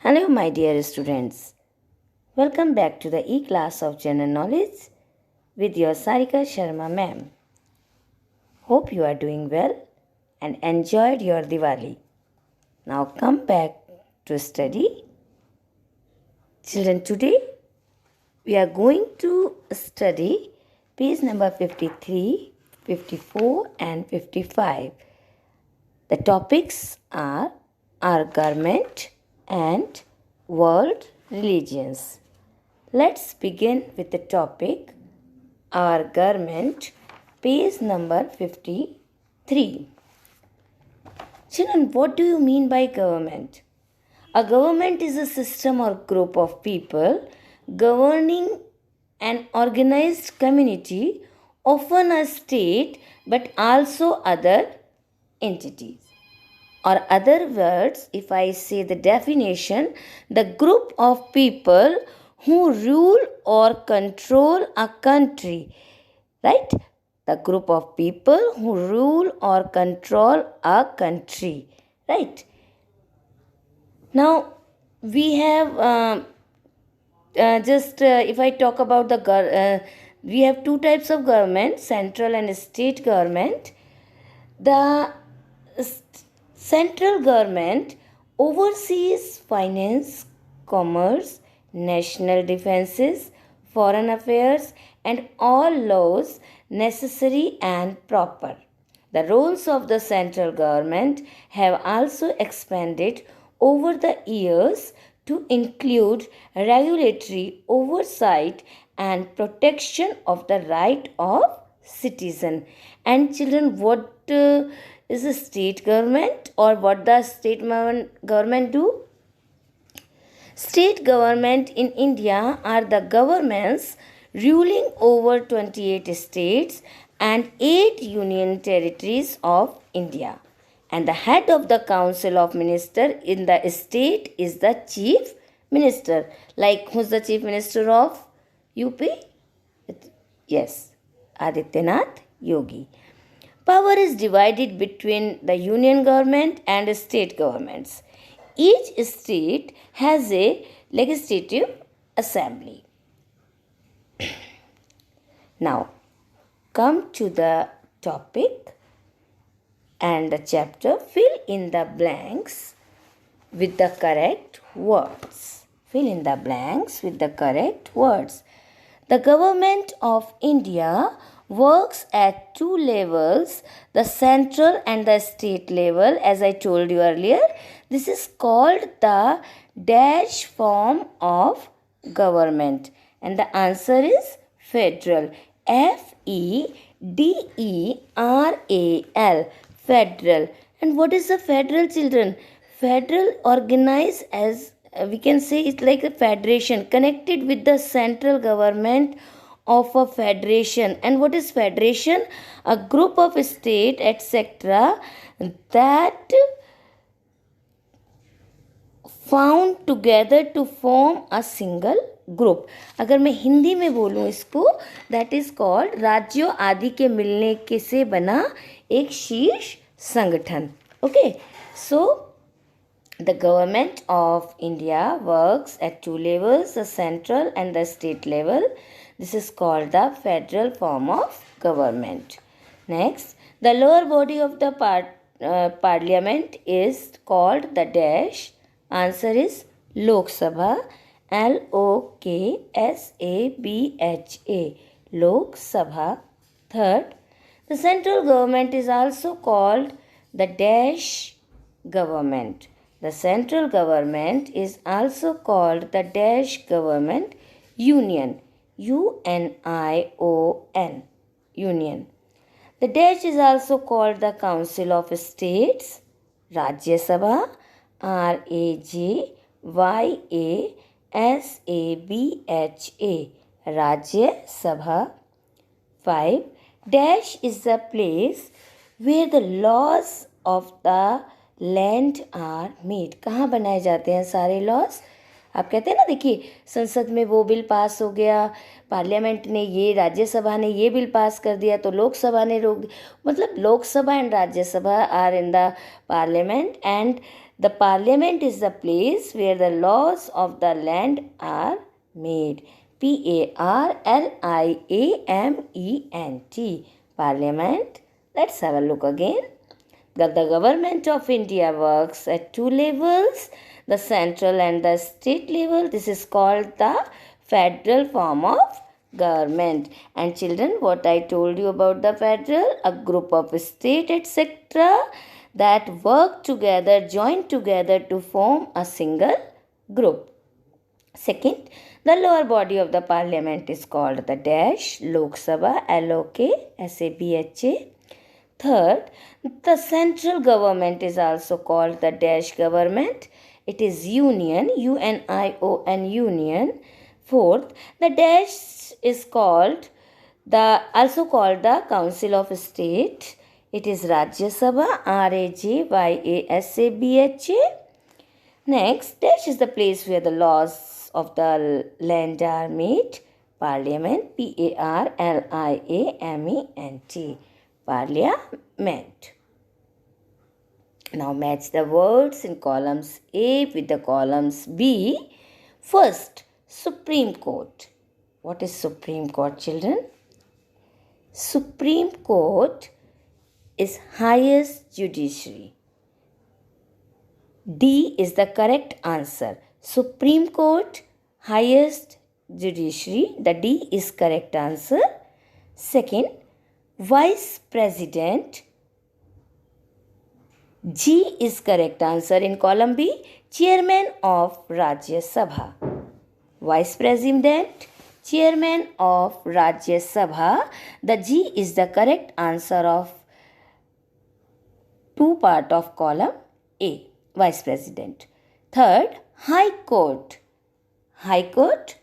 Hello, my dear students. Welcome back to the e-class of General Knowledge with your Sarika Sharma ma'am. Hope you are doing well and enjoyed your Diwali. Now come back to study. Children, today we are going to study page number 53, 54 and 55. The topics are our government and world religions. Let's begin with the topic our government, page number 53. Children, what do you mean by government? A government is a system or group of people governing an organized community, often a state but also other entities. Or other words, if I say the definition, the group of people who rule or control a country, right? The group of people who rule or control a country, right? Now, we have if I talk about we have two types of government, central and state government. The central government oversees finance, commerce, national defenses, foreign affairs, and all laws necessary and proper. The roles of the central government have also expanded over the years to include regulatory oversight and protection of the right of citizen. And children, what is the state government, or what does state government do? State government in India are the governments ruling over 28 states and 8 union territories of India. And the head of the council of ministers in the state is the chief minister. Like, who's the chief minister of UP? Yes, Adityanath Yogi. Power is divided between the union government and state governments. Each state has a legislative assembly. Now, come to the topic and the chapter. Fill in the blanks with the correct words. Fill in the blanks with the correct words. The government of India works at two levels, the central and the state level, as I told you earlier. This is called the dash form of government, and the answer is federal. FEDERAL, federal. And what is the federal, children? Federal organized as we can say it's like a federation connected with the central government of a federation. And what is federation? A group of state etc. that found together to form a single group. अगर मैं हिंदी में बोलूँ इसको, that is called राज्यों आदि के मिलने के से बना एक शीर्ष संगठन. Okay, so the government of India works at two levels, the central and the state level. This is called the federal form of government. Next, the lower body of the parliament is called the dash. Answer is Lok Sabha. LOKSABHA, Lok Sabha. Third, the central government is also called the dash government. The central government is also called the dash government union. UNION, union. The dash is also called the Council of States, Rajya Sabha, RAJYASABHA, Rajya Sabha. 5. Dash is the place where the laws of the land are made. कहाँ बनाए जाते हैं सारे laws? आप कहते हैं ना, देखिए संसद में वो बिल पास हो गया, पार्लियामेंट ने ये, राज्यसभा ने ये बिल पास कर दिया, तो लोकसभा ने रोक, मतलब Lok Sabha and Rajya Sabha are in the parliament, and The parliament is the place where the laws of the land are made. Parliament. Parliament. Let's have a look again. The government of India works at two levels, the central and the state level. This is called the federal form of government. And children, what I told you about the federal, a group of state, etc., that work together, join together to form a single group. Second, the lower body of the parliament is called the dash, Lok Sabha, LOK, SABHA. Third, the central government is also called the dash government. It is union, UNION, union. Fourth, the dash is also called the Council of State. It is Rajya Sabha, RAJYASABHA. Next, dash is the place where the laws of the land are made. Parliament, PARLIAMENT. Parliament. Now match the words in columns A with the columns B. First, Supreme Court. What is Supreme Court, children? Supreme Court is highest judiciary. D is the correct answer. Supreme Court, highest judiciary. The D is correct answer. Second, Vice President. G is correct answer in column B. Chairman of Rajya Sabha. Vice President, Chairman of Rajya Sabha. The G is the correct answer of two part of column A. Vice President. Third, High Court. High Court,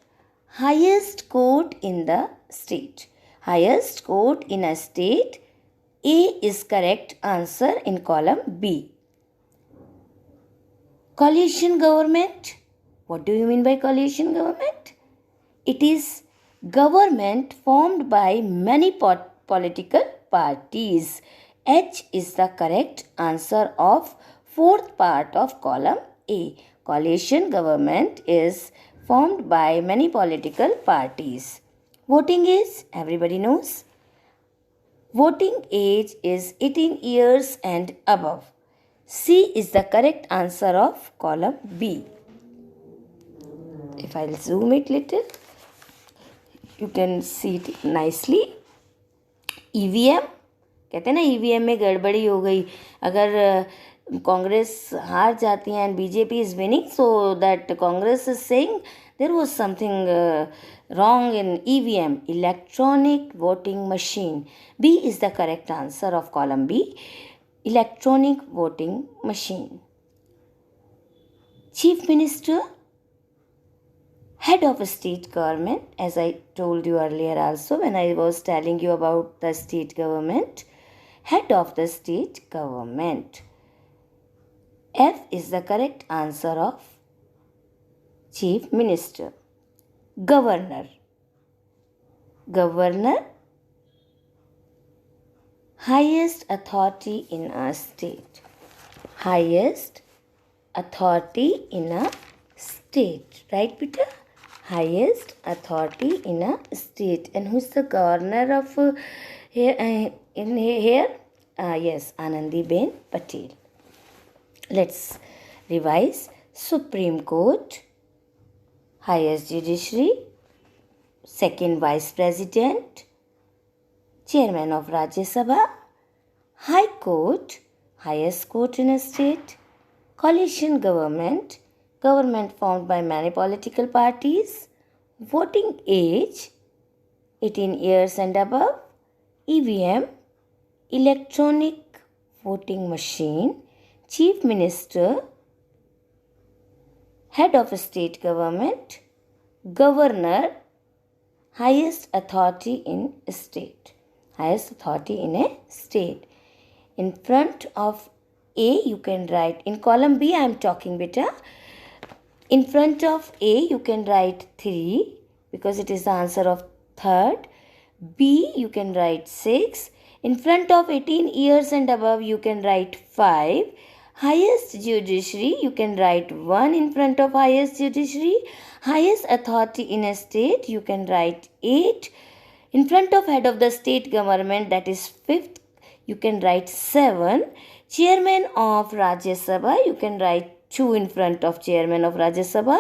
highest court in the state. Highest court in a state. A is correct answer in column B. Coalition government. What do you mean by coalition government? It is government formed by many political parties. H is the correct answer of fourth part of column A. Coalition government is formed by many political parties. Voting age, everybody knows. Voting age is 18 years and above. C is the correct answer of column B. If I'll zoom it little, you can see it nicely. EVM, कहते हैं ना EVM में गड़बड़ी हो गई. अगर कांग्रेस हार जाती है and BJP is winning, so that Congress is saying there was something wrong in EVM, electronic voting machine. B is the correct answer of column B, electronic voting machine. Chief Minister, head of a state government, as I told you earlier also when I was telling you about the state government, head of the state government. F is the correct answer of Chief Minister. Governor. Governor, highest authority in a state. Highest authority in a state. Right, Peter? Highest authority in a state. And who's the governor of here? Yes, Anandiben Patel. Let's revise. Supreme Court, highest judiciary, second vice president, chairman of Rajya Sabha, High Court, highest court in a state, coalition government, government formed by many political parties, voting age, 18 years and above, EVM, electronic voting machine, Chief Minister, head of a state government, governor, highest authority in a state. Highest authority in a state. In front of A, you can write, in column B, I am talking beta. In front of A, you can write 3 because it is the answer of third. B, you can write 6. In front of 18 years and above, you can write 5. Highest judiciary, you can write 1 in front of highest judiciary. Highest authority in a state, you can write 8. In front of head of the state government, that is 5th, you can write 7. Chairman of Rajya Sabha, you can write 2 in front of chairman of Rajya Sabha.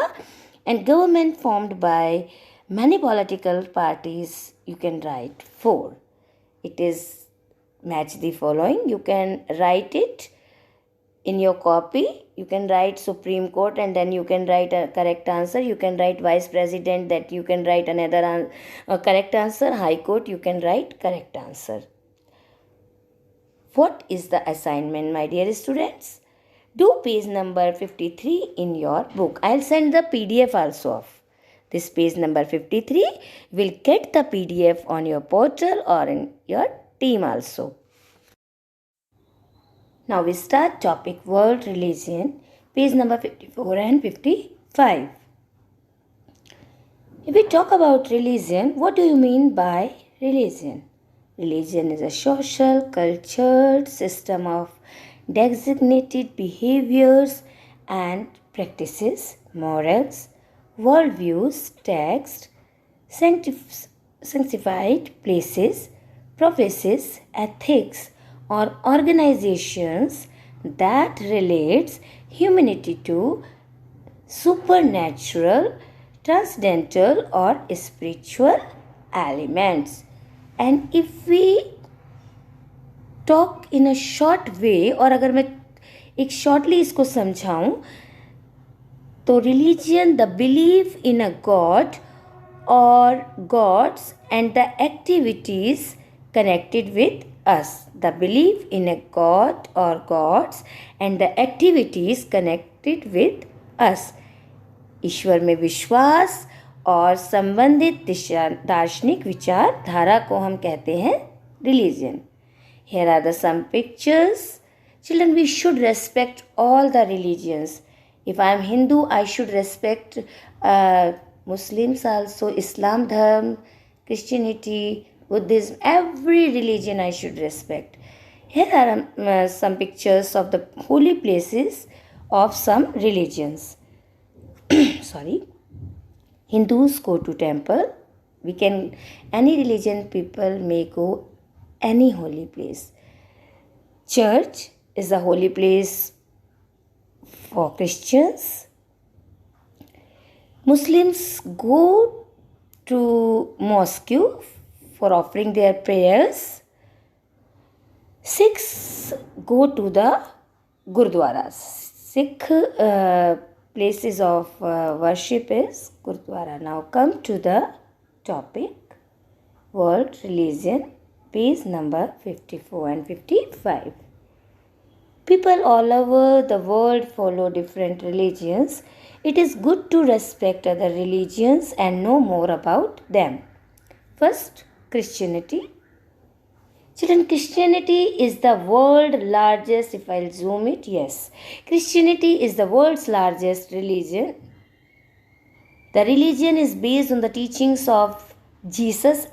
And government formed by many political parties, you can write 4. It is match the following. You can write it in your copy. You can write Supreme Court and then you can write a correct answer. You can write Vice President, that you can write another correct answer. High Court, you can write correct answer. What is the assignment, my dear students? Do page number 53 in your book. I'll send the PDF also of this page number 53. Will get the PDF on your portal or in your team also. Now we start topic world religion, page number 54 and 55. If we talk about religion, what do you mean by religion? Religion is a social, cultured system of designated behaviors and practices, morals, worldviews, texts, sanctified places, prophecies, ethics, or organizations that relates humanity to supernatural, transcendental, or spiritual elements. And if we talk in a short way, और अगर मैं एक shortly इसको समझाऊं, तो religion, the belief in a god or gods and the activities connected with us. The belief in a god or gods and the activities connected with us. ईश्वर में विश्वास और संबंधित दार्शनिक विचारधारा को हम कहते हैं religion. Here are the some pictures. Children, we should respect all the religions. If I am Hindu, I should respect Muslims also, Islam Dharma, Christianity, Buddhism, every religion I should respect. Here are some pictures of the holy places of some religions. Sorry. Hindus go to temple. Any religion people may go any holy place. Church is a holy place for Christians. Muslims go to mosque for offering their prayers. Sikhs go to the gurdwaras. Sikh places of worship is gurdwara. Now come to the topic world religion, page number 54 and 55. People all over the world follow different religions. It is good to respect other religions and know more about them. First, Christianity. Children, Christianity is the world's largest, if I'll zoom it, yes. Christianity is the world's largest religion. The religion is based on the teachings of Jesus.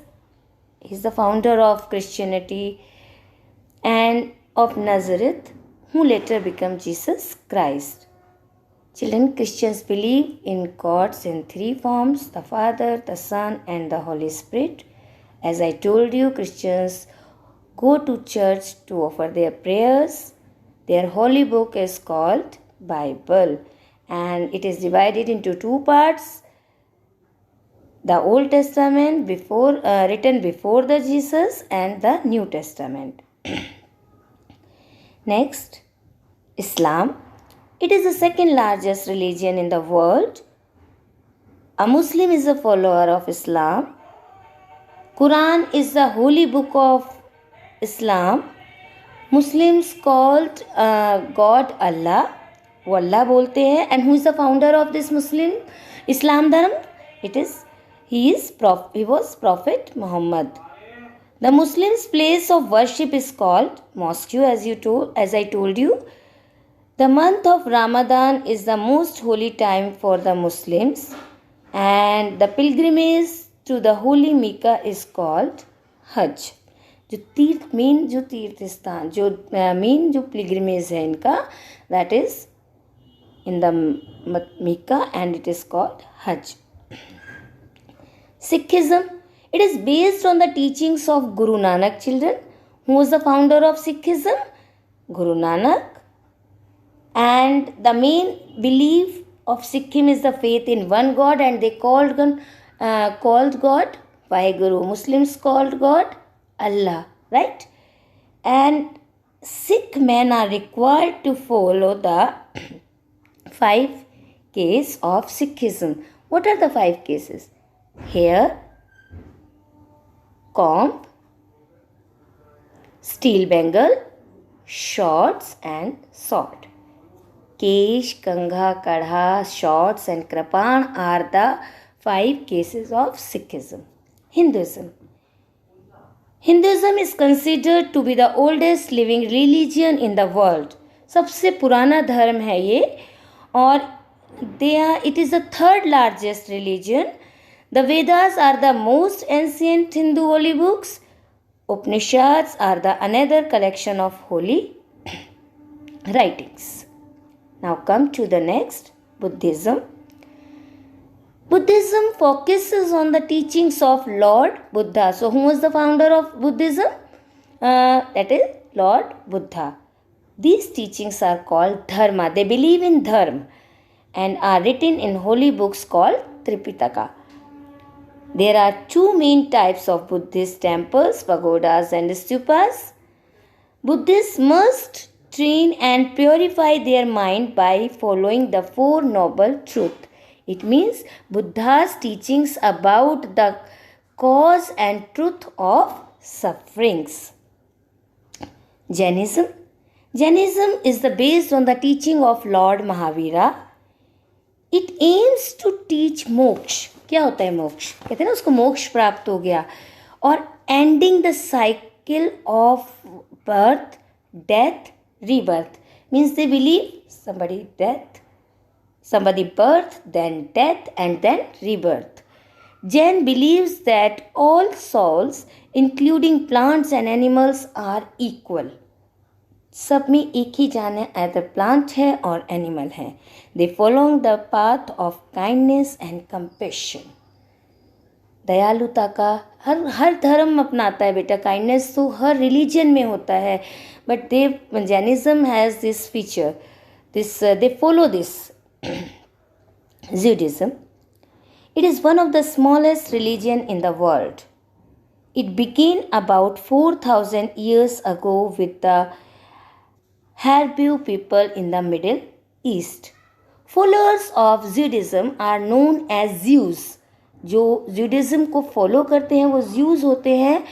He's the founder of Christianity and of Nazareth, who later became Jesus Christ. Children, Christians believe in gods in 3 forms, the Father, the Son, and the Holy Spirit. As I told you, Christians go to church to offer their prayers. Their holy book is called Bible, and it is divided into 2 parts. The Old Testament written before the Jesus and the New Testament. Next, Islam. It is the second largest religion in the world. A Muslim is a follower of Islam. Quran is the holy book of Islam. Muslims called God Allah. वो अल्लाह बोलते हैं. And who is the founder of this Muslim Islam Dharma? He was Prophet Muhammad. The Muslims' place of worship is called mosque, as I told you. The month of Ramadan is the most holy time for the Muslims, and the pilgrimage to the holy Mecca is called Hajj. जो तीर्थ स्थान, जो main जो pilgrimage है इनका, that is in the Mecca and it is called Hajj. Sikhism, it is based on the teachings of Guru Nanak, children. Who was the founder of Sikhism? Guru Nanak. And the main belief of Sikkim is the faith in one God, and they called God by Guru. Muslims called God Allah, right? And Sikh men are required to follow the 5 Ks of Sikhism. What are the 5 cases? Hair, comb, steel bangle, shorts and sword. Kesh, Kangha, Kadha, shorts and Krapan are the 5 cases of Sikhism. Hinduism. Hinduism is considered to be the oldest living religion in the world. सबसे पुराना धर्म है ये, और it is the 3rd largest religion. The Vedas are the most ancient Hindu holy books. Upanishads are the another collection of holy writings. Now come to the next, Buddhism. Buddhism focuses on the teachings of Lord Buddha. So who was the founder of Buddhism? That is Lord Buddha. These teachings are called Dharma. They believe in Dharma and are written in holy books called Tripitaka. There are 2 main types of Buddhist temples, pagodas and stupas. Buddhists must train and purify their mind by following the 4 noble truths. It means Buddha's teachings about the cause and truth of sufferings. Jainism. Jainism is based on the teaching of Lord Mahavira. It aims to teach मोक्ष. क्या होता है मोक्ष? कहते हैं ना उसको मोक्ष प्राप्त हो गया. और ending the cycle of birth, death, rebirth. Means they believe somebody birth, then death and then rebirth. Jain believes that all souls, including plants and animals, are equal. सब में एक ही जान है, either plant है और animal है. They follow the path of kindness and compassion. दयालुता का हर धर्म अपनाता है बेटा. काइंडनेस तो हर रिलीजन में होता है, but Jainism has this feature. They follow this. Judaism. It is one of the smallest religion in the world. It began about 4,000 years ago with the Hebrew people in the Middle East. Followers of Judaism are known as Jews. जो Judaism को follow करते हैं वो Jews होते हैं,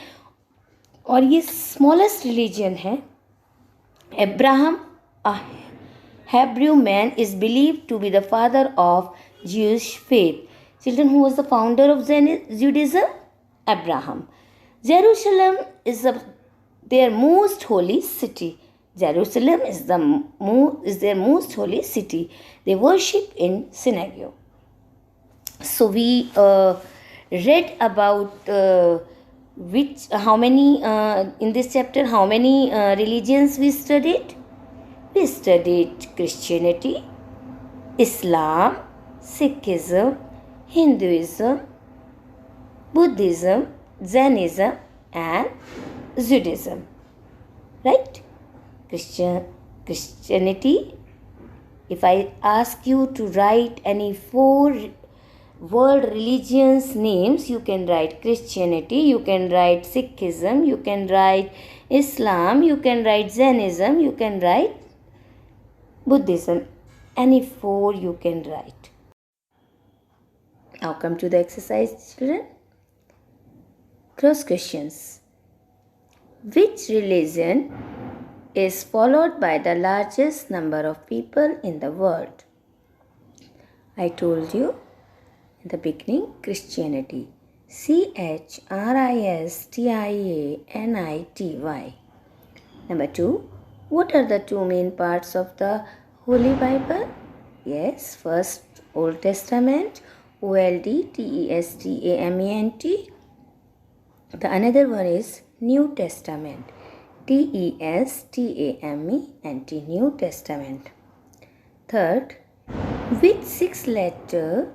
और ये smallest religion है. Abraham, a Hebrew man, is believed to be the father of Jewish faith. Children, who was the founder of Judaism? Abraham. Jerusalem is their most holy city. Jerusalem is their most holy city. They worship in synagogue. So we read about how many in this chapter, how many religions we studied? We studied Christianity, Islam, Sikhism, Hinduism, Buddhism, Jainism and Judaism. Right? Christianity. If I ask you to write any 4 world religions names, you can write Christianity, you can write Sikhism, you can write Islam, you can write Jainism, you can write Buddhism. Any 4 you can write. Now come to the exercise, children. Cross questions. Which religion is followed by the largest number of people in the world? I told you in the beginning, Christianity. Christianity. Number 2, what are the 2 main parts of the Holy Bible? Yes, first Old Testament, OLD, TESTAMENT. The another one is New Testament. Testament, New Testament. Third, which six-letter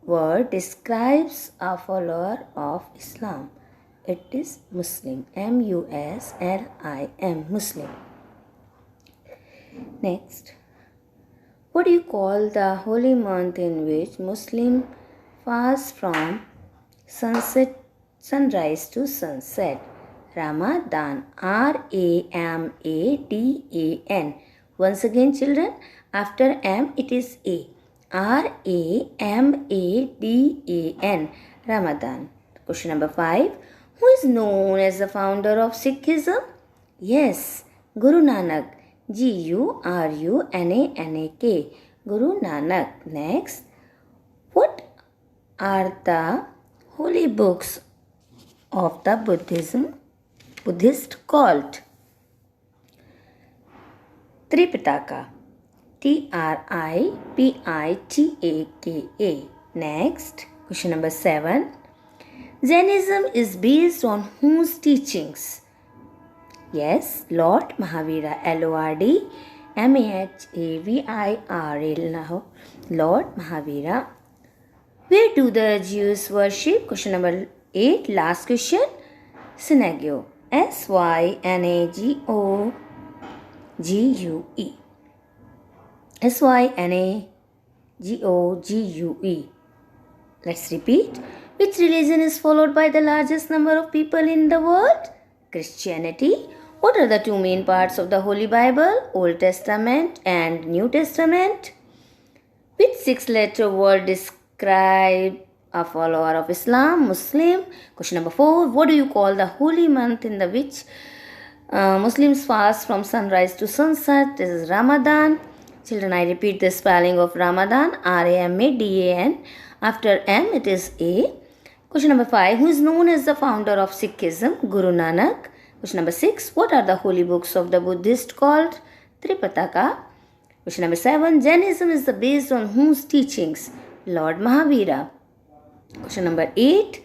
word describes a follower of Islam? It is Muslim. Muslim, Muslim. Next, what do you call the holy month in which Muslim fast from sunrise to sunset? Ramadan. Ramadan. Once again, children, after M it is A. Ramadan. Ramadan. Question number 5. Who is known as the founder of Sikhism? Yes, Guru Nanak. Gurunanak. Guru Nanak. Next, what are the holy books of the Buddhist called? Tripitaka. Tripitaka. Next, question number 7. Jainism is based on whose teachings? Yes, Lord Mahavira. Lord Mahavira. Lord Mahavira. Where do the Jews worship? Question number 8. Last question. Synagogue. Synagogue. Synagogue. Let's repeat. Which religion is followed by the largest number of people in the world? Christianity. What are the two main parts of the Holy Bible? Old Testament and New Testament. Which six-letter word describe a follower of Islam? Muslim. Question number 4. What do you call the holy month in the which Muslims fast from sunrise to sunset? This is Ramadan. Children, I repeat the spelling of Ramadan. Ramadan. After M it is A. Question number 5. Who is known as the founder of Sikhism? Guru Nanak. Question number 6. What are the holy books of the Buddhist called? Tripitaka. Question number 7. Jainism is based on whose teachings? Lord Mahavira. Question number 8.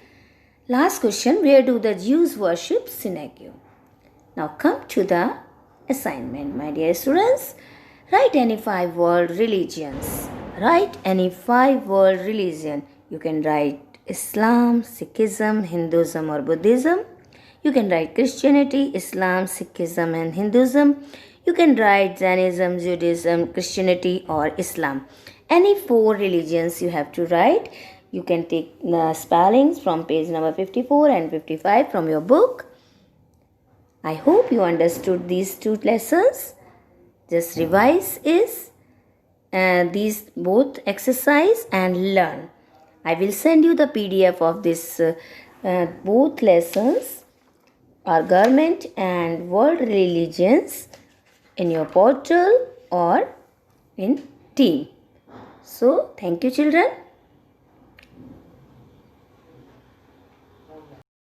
Last question. Where do the Jews worship? Synagogue. Now come to the assignment, my dear students. Write any 5 world religions. Write any 5 world religion. You can write Islam, Sikhism, Hinduism or Buddhism. You can write Christianity, Islam, Sikhism and Hinduism. You can write Jainism, Judaism, Christianity or Islam. Any 4 religions you have to write. You can take the spellings from page number 54 and 55 from your book. I hope you understood these 2 lessons. Just revise these both exercise and learn. I will send you the PDF of this both lessons, our government and world religions, in your portal or in team. So, thank you children.